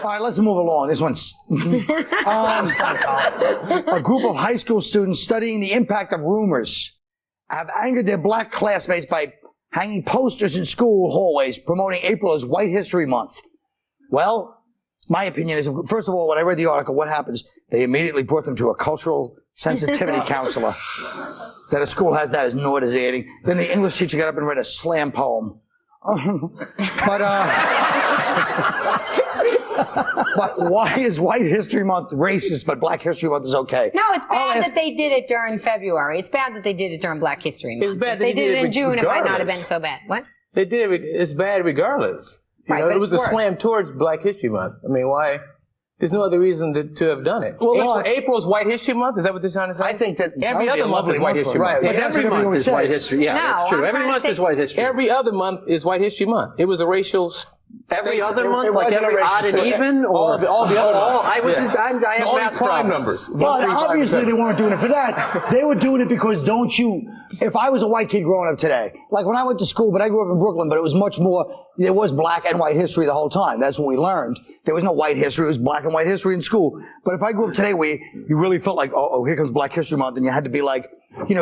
All right, let's move along. This one's a group of high school students studying the impact of rumors have angered their black classmates by hanging posters in school hallways promoting April as White History Month. Well, my opinion is, first of all, when I read the article, what happens? They immediately brought them to a cultural sensitivity counselor. That a school has that as nauseating. Then the English teacher got up and read a slam poem. But why is White History Month racist, but Black History Month is okay? No, it's bad that they did it during February. It's bad that they did it during Black History Month. It's bad if they did it in June, regardless. It might not have been so bad. What? They did it. It's bad regardless. You know, it was a slam towards Black History Month. I mean, why? There's no other reason to have done it. Well, April's White History Month? Is that what they're trying to say? I think that every other month is White History Month. Right, but every month is White History. Yeah, that's true. Every month is White History. Every other month is White History Month. It was a racial... Every other month, like every odd and even, or all the other months. I have math prime numbers. But obviously they weren't doing it for that. They were doing it because if I was a white kid growing up today, like when I went to school, but I grew up in Brooklyn, but it was much more, there was black and white history the whole time. That's what we learned. There was no white history. It was black and white history in school. But if I grew up today where you really felt like, oh, here comes Black History Month, and you had to be like,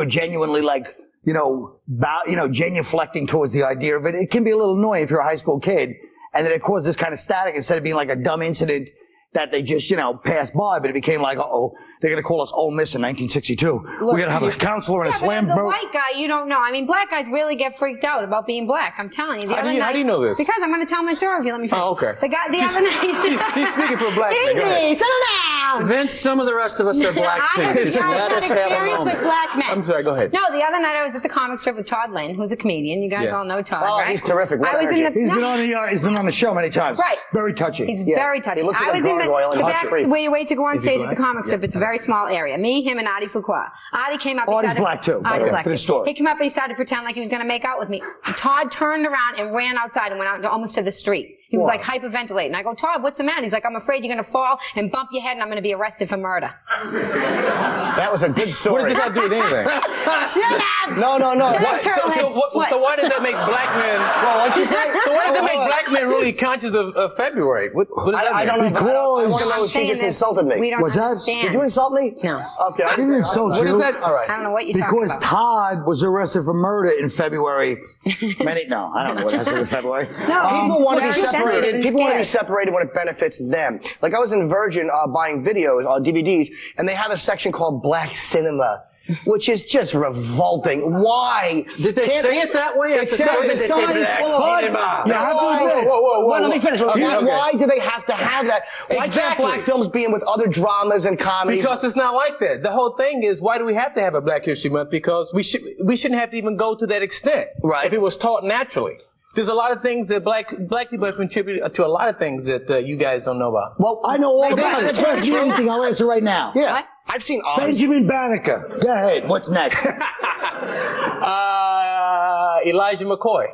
genuinely like, genuflecting towards the idea of it, it can be a little annoying if you're a high school kid. And then it caused this kind of static instead of being like a dumb incident that they just, passed by, but it became like, they're going to call us Ole Miss in 1962. We're going to have a counselor and a slam. As a white guy, you don't know. I mean, black guys really get freaked out about being black. I'm telling you. How do you know this? Because I'm going to tell my story if you let me finish. Oh, okay. The other night. She's speaking for a black man. Easy, settle down. Vince, some of the rest of us are black too. Just let us have a moment. With black men. I'm sorry, go ahead. No, the other night I was at the comic strip with Todd Lynn, who's a comedian. You guys all know Todd, right? Oh, he's terrific. He's been on the show many times. Right. Very touchy. He's very touchy. He looks like a gargoyle in a back tree. where you wait to go on stage at the comic strip. It's a very small area. Me, him, and Adi Fuqua. Adi came up. Adi's black too. Adi's black too. He came up and he started to pretend like he was going to make out with me. Todd turned around and ran outside and went out almost to the street. He was like hyperventilating. I go, Todd, what's the matter? He's like, I'm afraid you're going to fall and bump your head and I'm going to be arrested for murder. That was a good story. What does this have to do with anything? Shut up! No. So why does that make black men... Well, what you say? So why does that make black men really conscious of February? What does that mean? I don't know. Because I want to know if she just insulted me. What's that? Did you insult me? No. Okay. I didn't insult you. What is that? All right. I don't know what you're talking about. Because Todd was arrested for murder in February. No, I don't know what has to do with February. No, People want to be very separated. sensitive and People want to be scared. separated when it benefits them. Like I was in Virgin buying videos, DVDs, and they have a section called Black Cinema, which is just revolting. Why? Did they say it that way? It's the signs full of Whoa. Let me finish. Okay. Why do they have to have that? Why can't black films be in with other dramas and comedies? Because it's not like that. The whole thing is, why do we have to have a Black History Month? Because we shouldn't have to even go to that extent. Right. If it was taught naturally. There's a lot of things that black people have contributed to a lot of things that you guys don't know about. Well, I know all about it. If you ask me anything, I'll answer right now. Yeah. What? I've seen Oz. Benjamin Banneker. Go ahead. What's next? Elijah McCoy.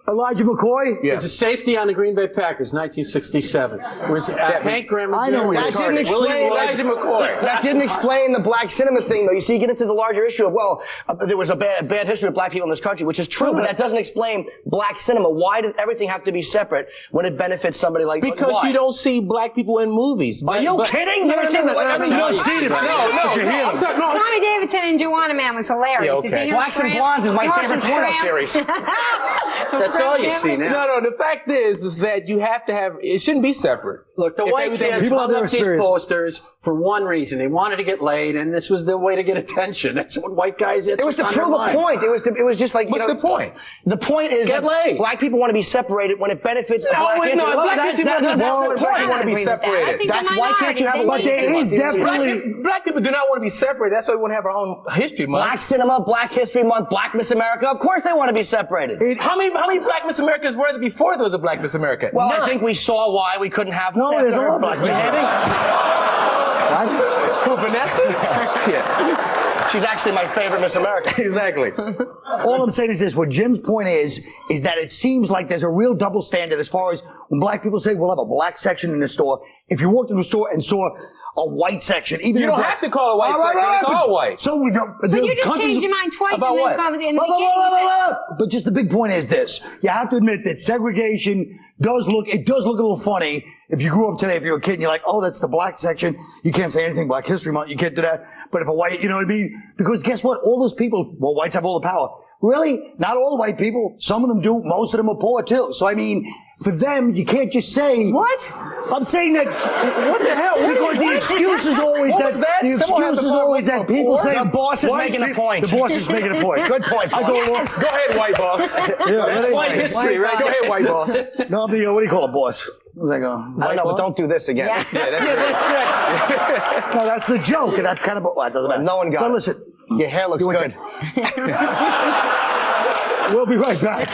Elijah McCoy? Yeah. It's a safety on the Green Bay Packers, 1967. Was Hank Graham? I know That didn't explain Elijah McCoy. That didn't explain the black cinema thing, though. You see, you get into the larger issue of, there was a bad history of black people in this country, which is true, but that doesn't explain black cinema. Why does everything have to be separate when it benefits somebody like Because you don't see black people in movies. Are you kidding? Never seen the Tommy Davidson and Joanna Man was hilarious. Yeah, okay. Blacks and Blondes is my favorite porno series. That's all you see now. No, the fact is that you have to have, it shouldn't be separate. Look, the white kids hung up these posters for one reason. They wanted to get laid, and this was their way to get attention. That's what white guys did. It was to prove a point. It was just like, What's the point? The point is Get laid. Black people want to be separated when it benefits the black kids. That's what black people want to be separated. That's why can't you have a But there is definitely... Black people do not want to be separated. That's why we want to have our own history month. Black cinema, Black History Month, Black Miss America. Of course they want to be separated. How many Black Miss Americas were there before there was a Black Miss America? Well, None. I think we saw why we couldn't have one. there's a lot of Black Miss Who, Vanessa? Yeah. She's actually my favorite Miss America. Exactly. All I'm saying is this. What Jim's point is that it seems like there's a real double standard as far as when black people say we'll have a black section in the store. If you walked into a store and saw a white section, even You don't have to call it a white section. It's all white. So we don't. But you just changed your mind twice About in what? this conversation. In the beginning, you said, But just the big point is this. You have to admit that segregation does look a little funny If you grew up today, if you're a kid and you're like, oh, that's the black section, you can't say anything Black History Month, you can't do that. But if a white, you know what I mean? Because guess what? All those people, well, whites have all the power. Really? Not all the white people. Some of them do. Most of them are poor too. So I mean, for them, you can't just say. What? I'm saying that. What the hell? Because the excuse is always that. The excuse is always that people say. The boss is making a point. The boss is making a point. Good point. Boss. Go ahead, white boss. That's white history, right? Go ahead, white boss. No, I'm the, what do you call it, boss? What's that go? I don't know, but don't do this again. Yeah. No, that's the joke. And that kind of. Well, it doesn't matter. No one got But it. listen. Your hair looks good. We'll be right back.